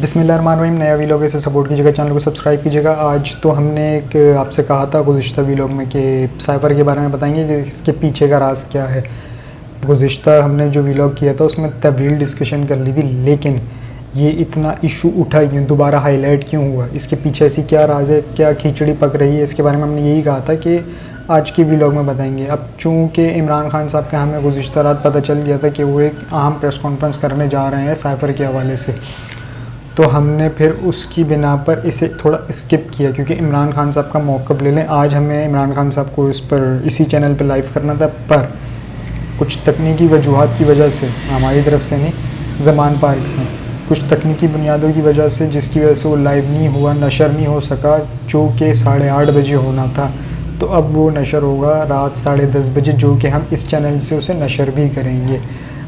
बिस्मिल्लाहिर्रहमानिर्रहीम। नया वीलॉग है, इसे सपोर्ट कीजिएगा, चैनल को सब्सक्राइब कीजिएगा। आज तो हमने एक आपसे कहा था गुज़िश्ता वीलॉग में कि साइफ़र के बारे में बताएंगे कि इसके पीछे का राज क्या है। गुज़िश्ता हमने जो वीलॉग किया था उसमें तवील डिस्कशन कर ली थी, लेकिन ये इतना इशू उठा क्यों, दोबारा हाईलाइट क्यों हुआ, इसके पीछे ऐसी क्या राज है, क्या खिचड़ी पक रही है, इसके बारे में हमने यही कहा था कि आज की वीलॉग में बताएंगे। अब चूँकि इमरान खान साहब का हमें गुज़िश्ता रात पता चल गया था कि वो एक अहम प्रेस कॉन्फ्रेंस करने जा रहे हैं साइफ़र के हवाले से, तो हमने फिर उसकी बिना पर इसे थोड़ा स्किप किया क्योंकि इमरान खान साहब का मौक़िफ़ ले लें। आज हमें इमरान खान साहब को इस पर इसी चैनल पर लाइव करना था, पर कुछ तकनीकी वजूहात की वजह से, हमारी तरफ से नहीं, ज़मान पार्क में कुछ तकनीकी बुनियादों की वजह से, जिसकी वजह से वो लाइव नहीं हुआ, नशर नहीं हो सका, जो कि 8:30 बजे होना था। तो अब वो नशर होगा रात 10:30 बजे, जो कि हम इस चैनल से उसे नशर भी करेंगे।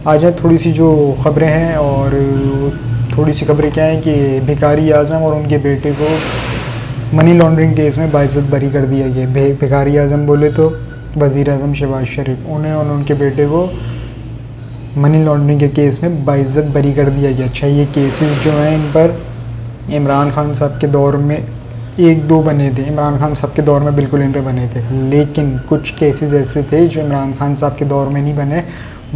आज थोड़ी सी जो ख़बरें हैं, और थोड़ी सी खबरें क्या हैं कि भिखारी आज़म और उनके बेटे को मनी लॉन्ड्रिंग केस में बाइज़्ज़त बरी कर दिया गया। भिखारी आज़म बोले तो वज़ीर आज़म शहबाज शरीफ, उन्हें और उनके बेटे को मनी लॉन्ड्रिंग के केस में बाइज़्ज़त बरी कर दिया गया। अच्छा, ये केसेस जो हैं इन पर इमरान खान साहब के दौर में 1-2 बने थे, इमरान खान साहब के दौर में बिल्कुल इन पे बने थे, लेकिन कुछ केसेस ऐसे थे जो इमरान खान साहब के दौर में नहीं बने,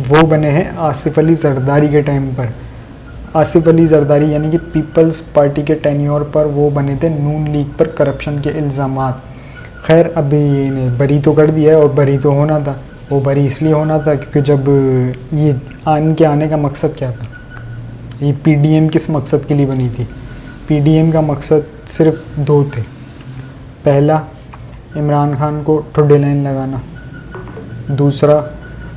वो बने हैं आसिफ अली ज़रदारी के टाइम पर। आसिफ अली ज़रदारी यानी कि पीपल्स पार्टी के टेन्योर पर वो बने थे नून लीग पर करप्शन के इल्ज़ामात। खैर, अभी इन्हें बरी तो कर दिया है, और बरी तो होना था। वो बरी इसलिए होना था क्योंकि जब ये आने का मकसद क्या था, ये पीडीएम किस मकसद के लिए बनी थी? पीडीएम का मकसद सिर्फ 2 थे। पहला, इमरान खान को ठुड्डे लाइन लगाना, दूसरा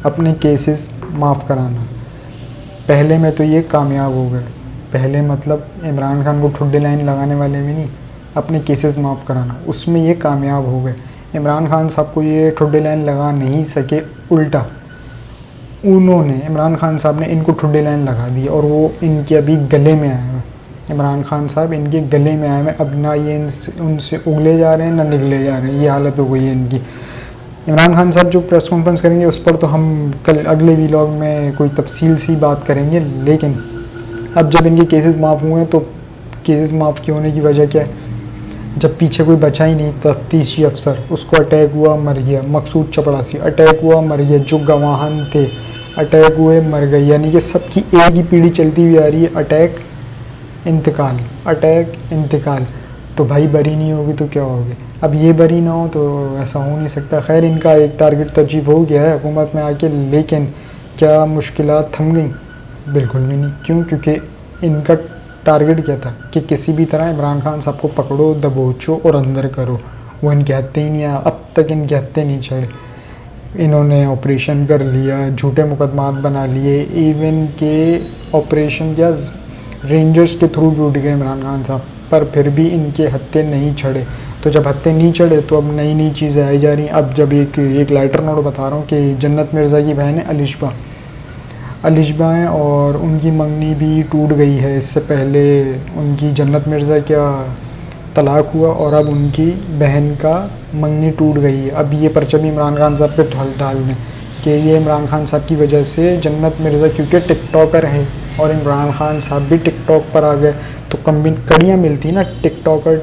अपने केसेस माफ़ कराना। पहले में तो ये कामयाब हो गए। पहले मतलब इमरान खान को ठुड्डे लाइन लगाने वाले में नहीं, अपने केसेस माफ़ कराना, उसमें ये कामयाब हो गए। इमरान खान साहब को ये ठुड्डे लाइन लगा नहीं सके, उल्टा उन्होंने, इमरान खान साहब ने इनको ठुड्डे लाइन लगा दी, और वो इनके अभी गले में आए हुए। इमरान खान साहब इनके गले में आए हुए, अब ना ये उनसे उगले जा रहे हैं ना निगले जा रहे हैं, ये हालत हो गई है इनकी। इमरान खान साहब जो प्रेस कॉन्फ्रेंस करेंगे उस पर तो हम कल अगले वीलॉग में कोई तफसील सी बात करेंगे, लेकिन अब जब इनके केसेस माफ़ हुए हैं तो केसेस माफ़ के होने की वजह क्या है? जब पीछे कोई बचा ही नहीं, तफ्तीशी अफसर, उसको अटैक हुआ मर गया, मकसूद चपड़ासी अटैक हुआ मर गया, जो गवाहान थे अटैक हुए मर गए, यानी कि सबकी एक ही पीढ़ी चलती हुई आ रही है, अटैक इंतकाल, अटैक इंतकाल। तो भाई बरी नहीं होगी तो क्या होगी? अब ये बरी ना हो तो ऐसा हो नहीं सकता। खैर, इनका एक टारगेट तो अचीव हो गया है हुकूमत में आके, लेकिन क्या मुश्किलात थम गई? बिल्कुल भी नहीं। क्यों? क्योंकि इनका टारगेट क्या था कि किसी भी तरह इमरान खान साहब को पकड़ो, दबोचो और अंदर करो। वो इनके हत्थे ही नहीं आया, अब तक इनके हत्थे नहीं चढ़े। इन्होंने ऑपरेशन कर लिया, झूठे मुकदमात बना लिए, इवन के ऑपरेशन क्या रेंजर्स के थ्रू भी उठ गए इमरान खान साहब, पर फिर भी इनके हत्थे नहीं चढ़े। तो जब हत्थे नहीं चढ़े तो अब नई नई चीज़ें आई जा रही हैं। अब जब एक लाइटर नोट बता रहा हूँ कि जन्नत मिर्ज़ा की बहन है अलिशबा हैं, और उनकी मंगनी भी टूट गई है। इससे पहले उनकी जन्नत मिर्ज़ा क्या तलाक हुआ, और अब उनकी बहन का मंगनी टूट गई है। अब ये परचम इमरान खान साहब पे डाल दें कि ये इमरान खान साहब की वजह से जन्नत मिर्ज़ा, क्योंकि टिकटॉकर है और इमरान खान साहब भी टिकटॉक पर आ गए, तो कड़ियाँ मिलती ना, टिकटॉकर,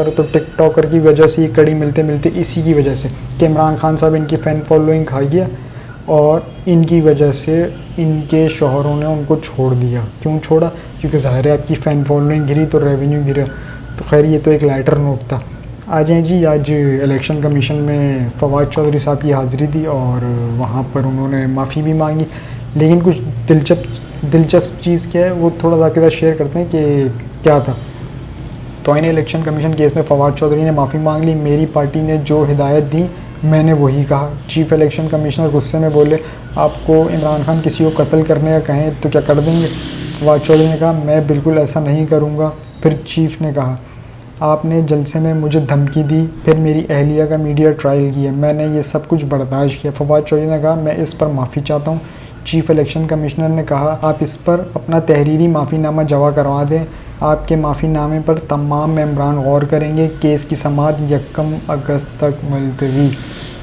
तो टिकटॉकर की वजह से ये कड़ी मिलते मिलते इसी की वजह से कि इमरान खान साहब इनकी फ़ैन फॉलोइंग खा गया, और इनकी वजह से इनके शोहरों ने उनको छोड़ दिया। क्यों छोड़ा? क्योंकि ज़ाहिर है आपकी फ़ैन फॉलोइंग गिरी तो रेवेन्यू गिरा। तो खैर, ये तो एक लाइटर नोट था। आ जाएँ जी, आज इलेक्शन कमीशन में फवाद चौधरी साहब की हाज़िरी थी, और वहाँ पर उन्होंने माफ़ी भी मांगी, लेकिन कुछ दिलचस्प चीज़ क्या है वो थोड़ा सा आपके साथ शेयर करते हैं कि क्या था। तो इन्हें इलेक्शन कमीशन केस में फवाद चौधरी ने माफ़ी मांग ली। मेरी पार्टी ने जो हिदायत दी मैंने वही कहा। चीफ़ इलेक्शन कमिश्नर गुस्से में बोले, आपको इमरान खान किसी को कत्ल करने का कहें तो क्या कर देंगे? फवाद चौधरी ने कहा, मैं बिल्कुल ऐसा नहीं करूँगा। फिर चीफ़ ने कहा, आपने जलसे में मुझे धमकी दी, फिर मेरी अहलिया का मीडिया ट्रायल किया, मैंने ये सब कुछ बर्दाश्त किया। फवाद चौधरी ने कहा, मैं इस पर माफ़ी चाहता हूँ। चीफ़ इलेक्शन कमिश्नर ने कहा, आप इस पर अपना तहरीरी माफ़ीनामा जमा करवा दें। आपके माफ़ीनामे पर तमाम मेंबरान गौर करेंगे। केस की समाअत 1 अगस्त तक मुलतवी।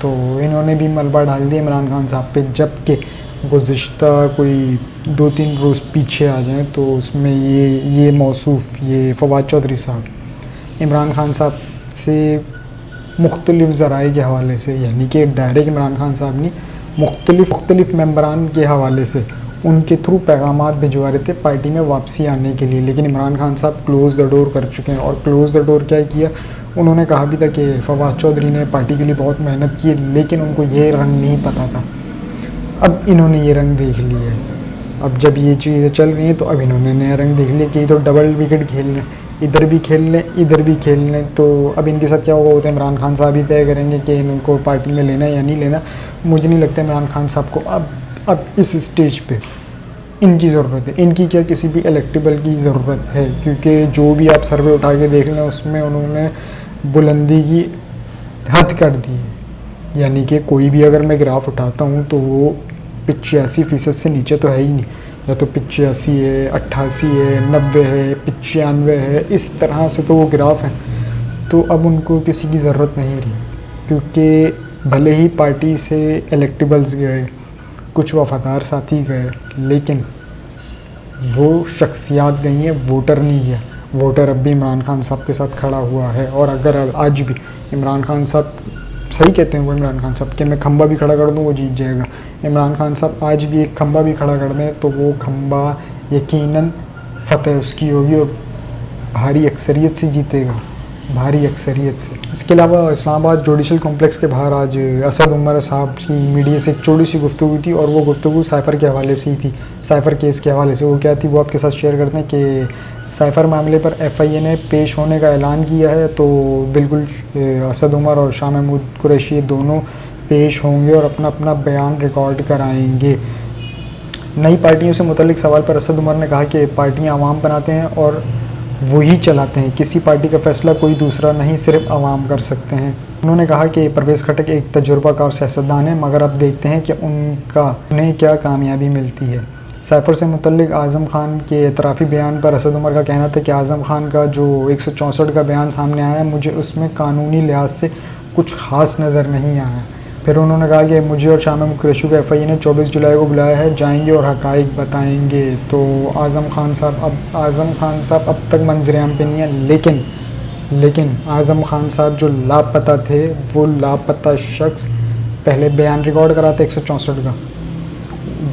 तो इन्होंने भी मलबा डाल दिया इमरान खान साहब पे, जबकि गुज़िश्ता कोई 2-3 रोज़ पीछे आ जाएं तो उसमें ये मौसूफ़ ये फ़वाद चौधरी साहब इमरान खान साहब से मुख्तलिफ़ ज़राए के हवाले से, यानी कि डायरेक्ट इमरान खान साहब ने मुख्तलिफ़ मेंबरान के हवाले से उनके थ्रू पैगामात भिजवा रहे थे पार्टी में वापसी आने के लिए। लेकिन इमरान खान साहब क्लोज़ द डोर कर चुके हैं। और क्लोज़ द डोर क्या किया, उन्होंने कहा भी था कि फ़वाद चौधरी ने पार्टी के लिए बहुत मेहनत की, लेकिन उनको ये रंग नहीं पता था। अब इन्होंने ये रंग देख लिया है। अब जब ये चीज़ें चल रही हैं तो अब इन्होंने नया रंग देख लिया कि ये तो डबल विकेट खेल लें, इधर भी खेल लें इधर भी खेल लें। तो अब इनके साथ क्या होगा, वो तो इमरान खान साहब ही तय करेंगे कि इनको पार्टी में लेना है या नहीं लेना। मुझे नहीं लगता इमरान खान साहब को अब इस स्टेज पे इनकी ज़रूरत है। इनकी क्या, किसी भी इलेक्टेबल की ज़रूरत है, क्योंकि जो भी आप सर्वे उठा के देख लें उसमें उन्होंने बुलंदी की हद कर दी है। यानी कि कोई भी अगर मैं ग्राफ उठाता हूँ तो वो 85% से नीचे तो है ही नहीं, या तो 85 है, 88 है, 90 है, 95 है, इस तरह से तो वो ग्राफ है। तो अब उनको किसी की ज़रूरत नहीं रही, क्योंकि भले ही पार्टी से इलेक्टेबल्स गए, कुछ वफादार साथी गए, लेकिन वो शख्सियात गई हैं, वोटर नहीं गया। वोटर अब भी इमरान खान साहब के साथ खड़ा हुआ है। और अगर आज भी इमरान खान साहब, सही कहते हैं वो इमरान खान साहब, कि मैं खंबा भी खड़ा कर दूं वो जीत जाएगा। इमरान खान साहब आज भी एक खंबा भी खड़ा कर दें तो वो खंबा यकीनन फ़तेह उसकी होगी और भारी अक्सरियत से जीतेगा, भारी अक्सरियत से। इसके अलावा इस्लामाबाद जुडिशल कॉम्प्लेक्स के बाहर आज असद उमर साहब की मीडिया से एक छोटी सी गुफ्तगू थी, और वो गुफ्तगू साइफ़र के हवाले से ही थी, साइफ़र केस के हवाले से। वो क्या थी वो आपके साथ शेयर करते हैं कि साइफ़र मामले पर FIA ने पेश होने का ऐलान किया है। तो बिल्कुल असद उमर और शाह महमूद कुरैशी दोनों पेश होंगे और अपना अपना बयान रिकॉर्ड कराएंगे। नई पार्टियों से मुतल्लिक सवाल पर असद उमर ने कहा कि पार्टियाँ अवाम बनाते हैं और वही चलाते हैं, किसी पार्टी का फ़ैसला कोई दूसरा नहीं, सिर्फ अवाम कर सकते हैं। उन्होंने कहा कि परवेज़ खटक एक तजुर्बाकार सियासतदान है, मगर अब देखते हैं कि उन्हें क्या कामयाबी मिलती है। साइफ़र से मुतल्लिक आज़म खान के एतराफ़ी बयान पर असद उमर का कहना था कि आज़म खान का जो 164 का बयान सामने आया, मुझे उसमें कानूनी लिहाज से कुछ ख़ास नज़र नहीं आया। फिर उन्होंने कहा कि मुझे और शाह महमूद कुरैशी को FIA ने 24 जुलाई को बुलाया है, जाएंगे और हक़ाइक़ बताएंगे। तो आज़म खान साहब अब तक मंज़र-ए-आम पे नहीं है, लेकिन आज़म खान साहब जो लापता थे, वो लापता शख्स पहले बयान रिकॉर्ड कराते 164 का,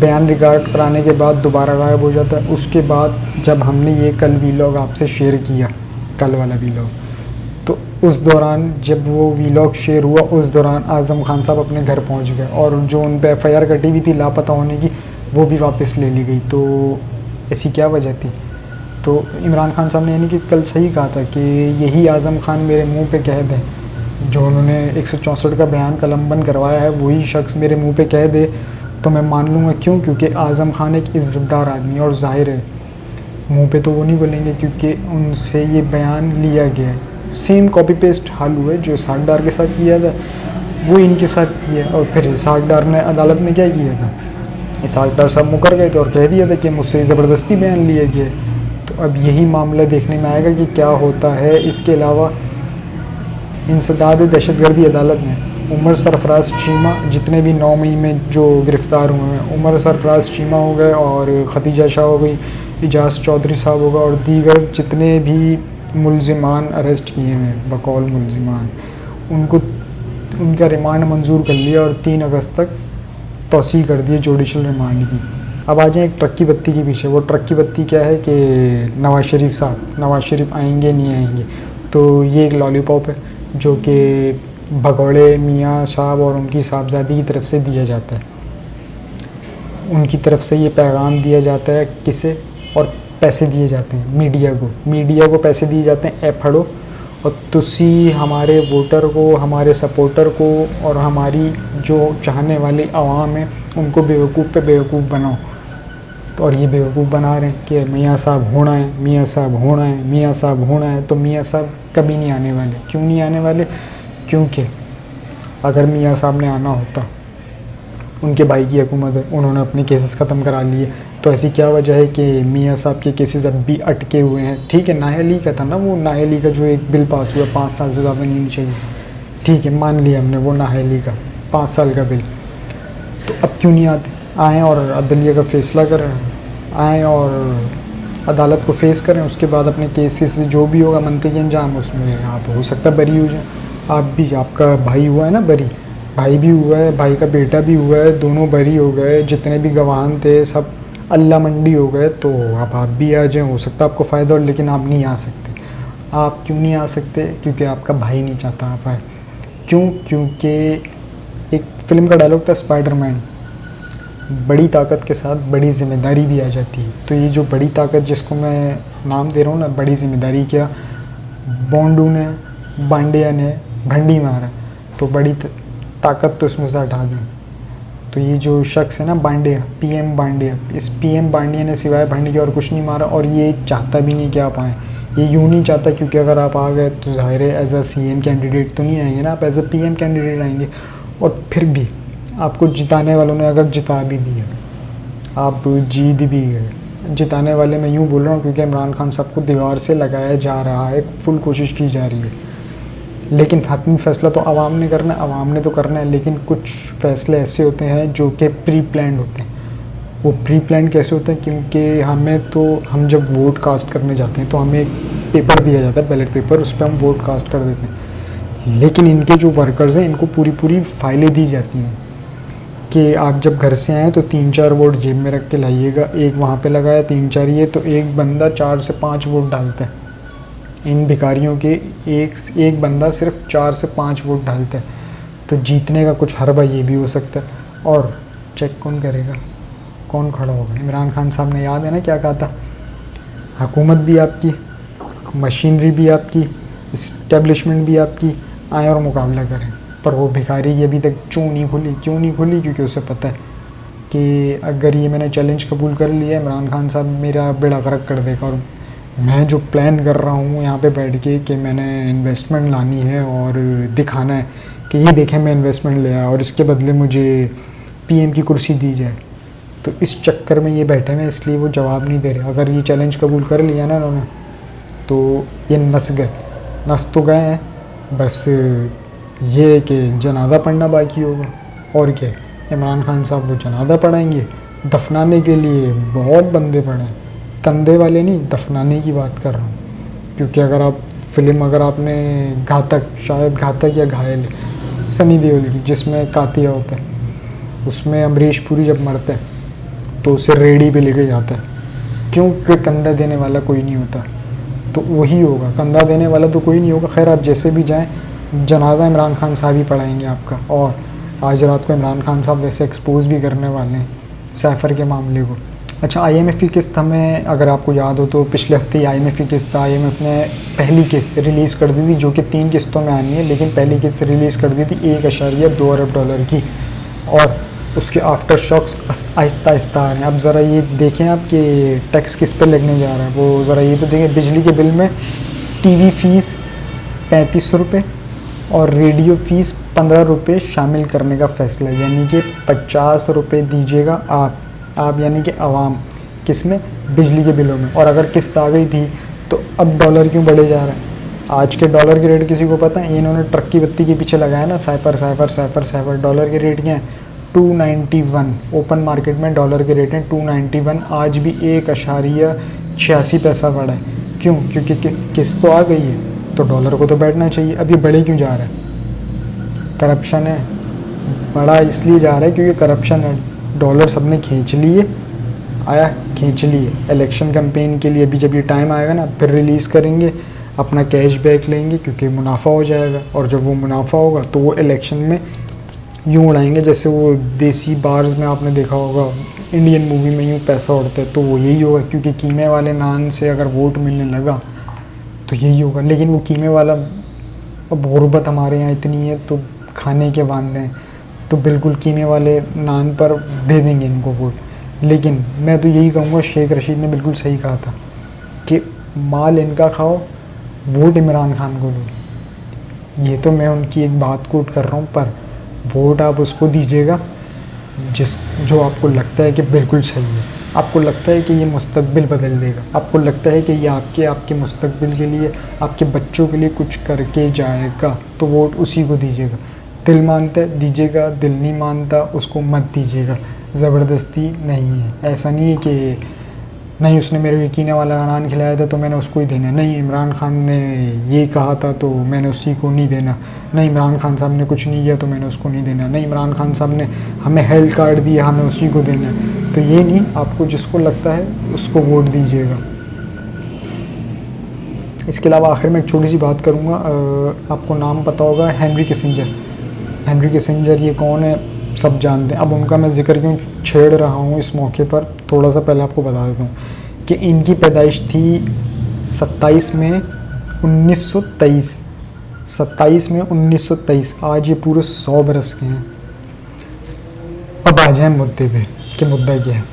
बयान रिकॉर्ड कराने के बाद दोबारा गायब हो जाता है। उसके बाद जब हमने ये कल वीलॉग आपसे शेयर किया, कल वाला वीलॉग, तो उस दौरान जब वो वीलॉग शेयर हुआ, उस दौरान आज़म खान साहब अपने घर पहुंच गए और जो उन पे FIR कटी हुई थी लापता होने की, वो भी वापस ले ली गई। तो ऐसी क्या वजह थी? तो इमरान खान साहब ने यानी कि कल सही कहा था कि यही आज़म खान मेरे मुंह पे कह दें, जो उन्होंने 164 का बयान कलमबंद करवाया है, वही शख्स मेरे मुँह पर कह दे तो मैं मान लूँगा। क्यों? क्योंकि आज़म खान एक इज़्ज़तदार आदमी, और ज़ाहिर है मुँह पे तो वो नहीं बोलेंगे क्योंकि उनसे ये बयान लिया गया है। सेम कॉपी पेस्ट हाल हुआ है, जो इसहाक डार के साथ किया था वो इनके साथ किया। और फिर इसहाक डार ने अदालत में क्या किया था, इसहाक डार साहब मुकर गए थे और कह दिया था कि मुझसे ज़बरदस्ती बयान लिया गया। तो अब यही मामला देखने में आएगा कि क्या होता है। इसके अलावा इंसदाद दहशतगर्दी अदालत ने उमर सरफराज चीमा, जितने भी 9 मई में जो गिरफ़्तार हुए हैं, उमर सरफराज चीमा हो गए और खदीजा शाह हो गई, इजाज़ चौधरी साहब होगा और दीगर जितने भी मुल्ज़िमान अरेस्ट किए हैं बकौल मुल्ज़िमान, उनका रिमांड मंजूर कर लिया और 3 अगस्त तक तौसीह कर दिए जुडिशल रिमांड की। अब आ जाएँ एक ट्रक की बत्ती के पीछे। वो ट्रक की बत्ती क्या है कि नवाज़ शरीफ आएंगे नहीं आएंगे। तो ये एक लॉलीपॉप है जो कि भगौड़े मियाँ साहब और उनकी साहबजादी की तरफ से दिया जाता है। उनकी तरफ से ये पैगाम दिया जाता है किसे, और पैसे दिए जाते हैं मीडिया को पैसे दिए जाते हैं, ऐ फड़ो और तुसी हमारे वोटर को, हमारे सपोर्टर को और हमारी जो चाहने वाली आवाम है उनको बेवकूफ़ पे बेवकूफ़ बनाओ। तो और ये बेवकूफ़ बना रहे हैं कि मियाँ साहब होना है, मियाँ साहब होना है, मियाँ साहब होना है। तो मियाँ साहब कभी नहीं आने वाले। क्यों नहीं आने वाले? क्योंकि अगर मियाँ साहब ने आना होता, उनके भाई की हुकूमत है, उन्होंने अपने केसेस ख़त्म करा लिए, तो ऐसी क्या वजह है कि मियाँ साहब के केसेस अब भी अटके हुए हैं? ठीक है, नाअहली का था ना, वो नाअहली का जो एक बिल पास हुआ 5 साल से ज़्यादा नहीं चाहिए, ठीक है मान लिया हमने, वो नाअहली का 5 साल का बिल, तो अब क्यों नहीं आते? आएँ और अदलिया का फ़ैसला करें, आएँ और अदालत को फेस करें, उसके बाद अपने केसेस जो भी होगा मनती के अंजाम, उसमें आप हो सकता है बरी हो जाए। आप भी, आपका भाई हुआ है ना बरी, भाई भी हुआ है, भाई का बेटा भी हुआ है, दोनों बरी हो गए, जितने भी गवाह थे सब अल्लाह मंडी हो गए। तो अब आप भी आ जाएँ, हो सकता है आपको फ़ायदा हो, लेकिन आप नहीं आ सकते। आप क्यों नहीं आ सकते? क्योंकि आपका भाई नहीं चाहता आप आए। क्यों? क्योंकि एक फ़िल्म का डायलॉग था स्पाइडरमैन, बड़ी ताकत के साथ बड़ी ज़िम्मेदारी भी आ जाती है। तो ये जो बड़ी ताकत जिसको मैं नाम दे रहा हूँ ना, बड़ी ज़िम्मेदारी, क्या बॉन्डू ने, बांडिया ने भंडी मारा, तो बड़ी ताकत तो इसमें से हटा दें। तो ये जो शख्स है ना बांडिया, पीएम बांडिया, इस पीएम बांडिया ने सिवाय भंडी के और कुछ नहीं मारा, और ये चाहता भी नहीं कि आप आएँ। ये यूँ नहीं चाहता, क्योंकि अगर आप आ गए तो ज़ाहिर है एज अ सीएम कैंडिडेट तो नहीं आएंगे ना, आप एज अ पीएम कैंडिडेट आएंगे। और फिर भी आपको जिताने वालों ने अगर जिता भी दिया, आप जीत भी गए, जिताने वाले मैं यूँ बोल रहा हूँ क्योंकि इमरान खान साहब को दीवार से लगाया जा रहा है, फुल कोशिश की जा रही है, लेकिन हतमी फ़ैसला तो आवाम ने करना है, आवाम ने तो करना है। लेकिन कुछ फ़ैसले ऐसे होते हैं जो कि प्री प्लान्ड होते हैं। वो प्री प्लान कैसे होते हैं? क्योंकि हम जब वोट कास्ट करने जाते हैं तो हमें एक पेपर दिया जाता है, बैलेट पेपर, उस पर हम वोट कास्ट कर देते हैं। लेकिन इनके जो वर्कर्स हैं, इनको पूरी पूरी फाइलें दी जाती हैं कि आप जब घर से आएँ तो 3-4 वोट जेब में रख के लाइएगा, एक वहाँ पे लगाया, 3-4 ये, तो एक बंदा 4 से 5 वोट डालता है। इन भिखारियों के एक बंदा सिर्फ 4 से 5 वोट डालता है, तो जीतने का कुछ हरबा ये भी हो सकता है। और चेक कौन करेगा, कौन खड़ा होगा? इमरान खान साहब ने, याद है ना क्या कहा था, हुकूमत भी आपकी, मशीनरी भी आपकी, इस्टेब्लिशमेंट भी आपकी, आए और मुकाबला करें। पर वो भिखारी की अभी तक क्यों नहीं खुली? क्योंकि उसे पता है कि अगर ये मैंने चैलेंज कबूल कर लिया, इमरान खान साहब मेरा बेड़ा गर्क कर देगा। और मैं जो प्लान कर रहा हूँ यहाँ पे बैठ के कि मैंने इन्वेस्टमेंट लानी है और दिखाना है कि ये देखें मैं इन्वेस्टमेंट ले आया और इसके बदले मुझे पीएम की कुर्सी दी जाए, तो इस चक्कर में ये बैठे हैं, इसलिए वो जवाब नहीं दे रहे। अगर ये चैलेंज कबूल कर लिया ना उन्होंने, तो ये नस तो गए हैं, बस ये कि जनाजा पढ़ना बाकी होगा। और क्या, इमरान खान साहब वो जनाजा पढ़ाएंगे, दफनाने के लिए बहुत बंदे पड़े हैं, कंधे वाले नहीं, दफनाने की बात कर रहा हूँ। क्योंकि अगर आपने शायद घातक या घायल, सनी देओल की, जिसमें कातिया होता है, उसमें अमरीश पुरी जब मरता है तो उसे रेडी पे लेके जाता है, क्योंकि कंधा देने वाला कोई नहीं होता, तो वही होगा, कंधा देने वाला तो कोई नहीं होगा। खैर, आप जैसे भी जाएं, जनाजा इमरान खान साहब ही पढ़ाएंगे आपका। और आज रात को इमरान खान साहब वैसे एक्सपोज भी करने वाले हैं सैफर के मामले को। अच्छा, IMF की किस्त हमें, अगर आपको याद हो तो पिछले हफ्ते IMF की किस्त, IMF ने पहली किस्त रिलीज़ कर दी थी, जो कि 3 किस्तों में आनी है, लेकिन पहली किस्त रिलीज़ कर दी थी $1.2 अरब की, और उसके आफ्टर शॉक्स आहिस्ता आहिस्ता आ रहे हैं। अब ज़रा ये देखें आप कि टैक्स किस पे लगने जा रहा है, वो ज़रा ये तो देखें। बिजली के बिल में TV फीस ₹35 और रेडियो फीस ₹15 शामिल करने का फ़ैसला, यानी कि ₹50 दीजिएगा आप यानी कि आवाम, किस में? बिजली के बिलों में। और अगर किस्त आ गई थी तो अब डॉलर क्यों बढ़े जा रहा है? आज के डॉलर के रेट किसी को पता है? इन्होंने ट्रक की बत्ती के पीछे लगाया ना, सैफर। डॉलर के रेट क्या है? 291। ओपन मार्केट में डॉलर के रेट हैं 291। आज भी 1.86 पैसा बढ़ा है। क्यों? क्योंकि किस्त तो आ गई है, तो डॉलर को तो बैठना चाहिए। अब ये बढ़े क्यों जा रहा है? करप्शन है। बढ़ा इसलिए जा रहा है क्योंकि करप्शन है। डॉलर सबने खींच लिए, खींच लिए इलेक्शन कैंपेन के लिए। अभी जब ये टाइम आएगा ना, फिर रिलीज़ करेंगे, अपना कैश बैक लेंगे, क्योंकि मुनाफा हो जाएगा। और जब वो मुनाफा होगा तो वो इलेक्शन में यूँ उड़ाएंगे, जैसे वो देसी बार्स में आपने देखा होगा, इंडियन मूवी में यूँ पैसा उड़ता है, तो वो यही होगा। क्योंकि कीमे वाले नान से अगर वोट मिलने लगा तो यही होगा। लेकिन वो कीमे वाला, अब गुर्बत हमारे यहाँ इतनी है तो खाने के वांदे हैं, तो बिल्कुल कीमे वाले नान पर दे देंगे इनको वोट। लेकिन मैं तो यही कहूँगा, शेख रशीद ने बिल्कुल सही कहा था कि माल इनका खाओ, वोट इमरान खान को दो। ये तो मैं उनकी एक बात कोट कर रहा हूँ, पर वोट आप उसको दीजिएगा जो आपको लगता है कि बिल्कुल सही है, आपको लगता है कि ये मुस्तकबिल बदल देगा, आपको लगता है कि ये आपके मुस्तकबिल के लिए, आपके बच्चों के लिए कुछ करके जाएगा, तो वोट उसी को दीजिएगा। दिल मानता है दीजिएगा, दिल नहीं मानता उसको मत दीजिएगा। ज़बरदस्ती नहीं है। ऐसा नहीं है कि नहीं उसने मेरे को यकीन वाला नान खिलाया था तो मैंने उसको ही देना, नहीं इमरान खान ने ये कहा था तो मैंने उसी को नहीं देना, नहीं इमरान खान साहब ने कुछ नहीं किया तो मैंने उसको नहीं देना, नहीं इमरान खान साहब ने हमें हेल्थ कार्ड दिया हमें उसी को देना है। तो ये नहीं, आपको जिसको लगता है उसको वोट दीजिएगा। इसके अलावा आखिर में एक छोटी सी बात करूँगा, आपको नाम पता होगा हेनरी किसिंजर। हेनरी किसिंजर ये कौन है सब जानते हैं। अब उनका मैं जिक्र क्यों छेड़ रहा हूँ इस मौके पर, थोड़ा सा पहले आपको बता देता हूँ कि इनकी पैदाइश थी 27 में 1923, 27 में 1923। आज ये पूरे 100 बरस के हैं। अब आ जाए मुद्दे पे कि मुद्दा क्या है।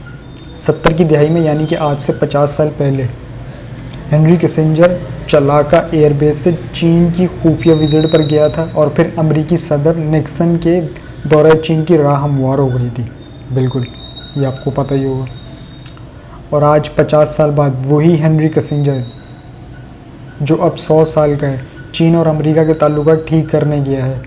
70 की दिहाई में यानी कि आज से 50 साल पहले हेनरी किसिंजर चलाका एयरबेस से चीन की खुफिया विजिट पर गया था और फिर अमेरिकी सदर निक्सन के दौरे चीन की राह हमवार हो गई थी। बिल्कुल, ये आपको पता ही होगा। और आज 50 साल बाद वही हेनरी किसिंजर जो अब 100 साल का है, चीन और अमेरिका के ताल्लुकात ठीक करने गया है।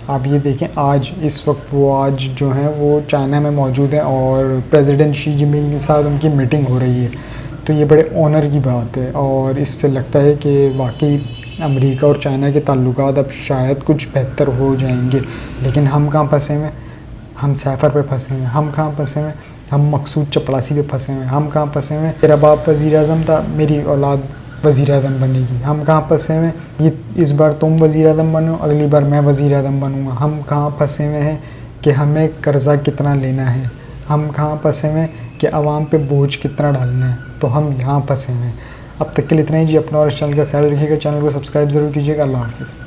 आप ये देखें, आज इस वक्त वो आज जो है वो चाइना में मौजूद है और प्रेसिडेंट शी जिनपिंग के साथ उनकी मीटिंग हो रही है। तो ये बड़े ऑनर की बात है और इससे लगता है कि वाकई अमेरिका और चाइना के ताल्लुकात अब शायद कुछ बेहतर हो जाएंगे। लेकिन हम कहाँ फंसे हुए, हम सैफ़र पे फंसे हुए, हम कहाँ फंसे हुए, हम मकसूद चपड़ासी पे फंसे हुए, हम कहाँ फंसे हुए मेरा बाप वज़ीर आज़म था मेरी औलाद वज़ीर आज़म बनेगी, हम कहाँ फंसे हुए ये इस बार तुम वज़ीर आज़म बनो अगली बार मैं वज़ीर आज़म बनूँगा। हम कहाँ फंसे हुए हैं कि हमें कर्ज़ा कितना लेना है, हम कहाँ फंसे हुए कि आवाम पे बोझ कितना डालना है, तो हम यहाँ फंसे हुए हैं। अब तक के लिए इतना ही जी। अपना और इस चैनल का ख्याल रखिएगा, चैनल को सब्सक्राइब ज़रूर कीजिएगा। अल्लाह हाफ़िज़।